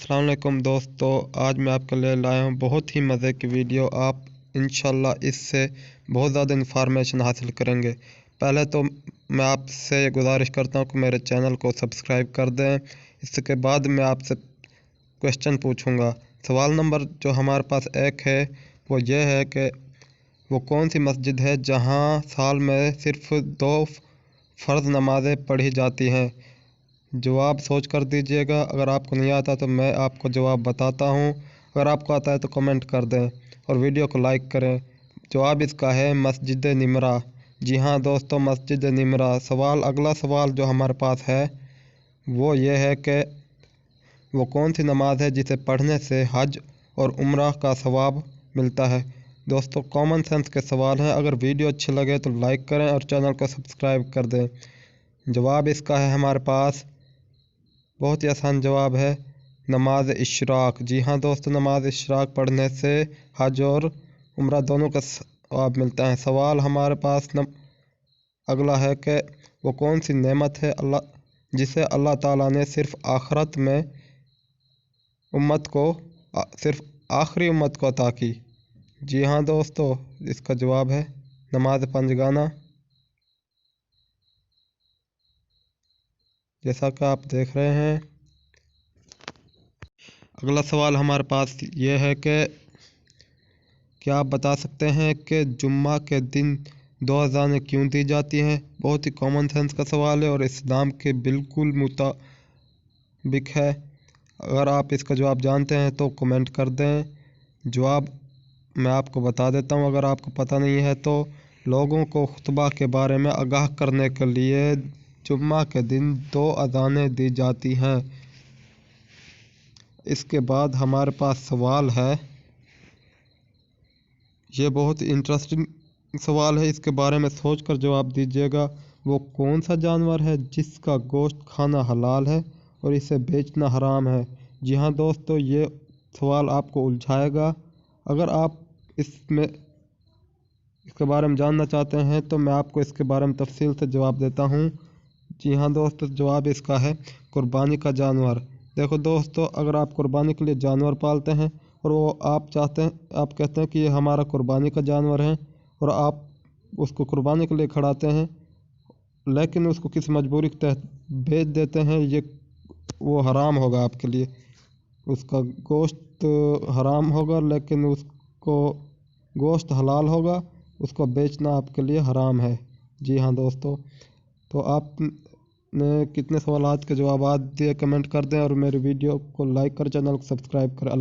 अस्सलाम वालेकुम दोस्तों, आज मैं आपके लिए लाया हूँ बहुत ही मज़े की वीडियो। आप इंशाल्लाह इससे बहुत ज़्यादा इन्फॉर्मेशन हासिल करेंगे। पहले तो मैं आपसे गुजारिश करता हूँ कि मेरे चैनल को सब्सक्राइब कर दें। इसके बाद मैं आपसे क्वेश्चन पूछूंगा। सवाल नंबर जो हमारे पास एक है वो ये है कि वो कौन सी मस्जिद है जहाँ साल में सिर्फ 2 फ़र्ज़ नमाज़ें पढ़ी जाती हैं। जवाब सोच कर दीजिएगा। अगर आपको नहीं आता तो मैं आपको जवाब बताता हूँ। अगर आपको आता है तो कमेंट कर दें और वीडियो को लाइक करें। जवाब इसका है मस्जिद निमरा। जी हाँ दोस्तों, मस्जिद निमरा। अगला सवाल जो हमारे पास है वो ये है कि वो कौन सी नमाज है जिसे पढ़ने से हज और उम्रा का सवाब मिलता है। दोस्तों, कॉमन सेंस के सवाल हैं। अगर वीडियो अच्छी लगे तो लाइक करें और चैनल को सब्सक्राइब कर दें। जवाब इसका है हमारे पास बहुत ही आसान जवाब है, नमाज इशराक। जी हाँ दोस्तों, नमाज इशराक पढ़ने से हज और उम्रा दोनों का सवाब मिलता है। सवाल हमारे पास अगला है कि वो कौन सी नेमत है जिसे अल्लाह ताला ने सिर्फ आखिरी उम्मत को अता की। जी हाँ दोस्तों, इसका जवाब है नमाज पंजगाना। जैसा कि आप देख रहे हैं। अगला सवाल हमारे पास ये है कि क्या आप बता सकते हैं कि जुम्मा के दिन 2 अज़ानें क्यों दी जाती हैं। बहुत ही कॉमन सेंस का सवाल है और इस्लाम के बिल्कुल मुताबिक है। अगर आप इसका जवाब जानते हैं तो कमेंट कर दें। जवाब मैं आपको बता देता हूँ। अगर आपको पता नहीं है तो लोगों को खुतबा के बारे में आगाह करने के लिए जुम्मा के दिन 2 अज़ानें दी जाती हैं। इसके बाद हमारे पास सवाल है, ये बहुत इंटरेस्टिंग सवाल है। इसके बारे में सोचकर जवाब दीजिएगा। वो कौन सा जानवर है जिसका गोश्त खाना हलाल है और इसे बेचना हराम है। जी हाँ दोस्तों, ये सवाल आपको उलझाएगा। अगर आप इसके बारे में जानना चाहते हैं तो मैं आपको इसके बारे में तफसील से जवाब देता हूँ। जी हाँ दोस्तों, जवाब इसका है कुर्बानी का जानवर। देखो दोस्तों, अगर आप कुर्बानी के लिए जानवर पालते हैं और वो आप कहते हैं कि ये हमारा कुर्बानी का जानवर है और आप उसको कुर्बानी के लिए खड़ाते हैं, लेकिन उसको किसी मजबूरी के तहत बेच देते हैं, वो हराम होगा आपके लिए। उसका गोश्त हराम होगा लेकिन उसको गोश्त हलाल होगा। उसको बेचना आपके लिए हराम है। जी हाँ दोस्तों, तो आपने कितने सवालात के जवाब दिए कमेंट कर दें और मेरी वीडियो को लाइक कर चैनल को सब्सक्राइब करें।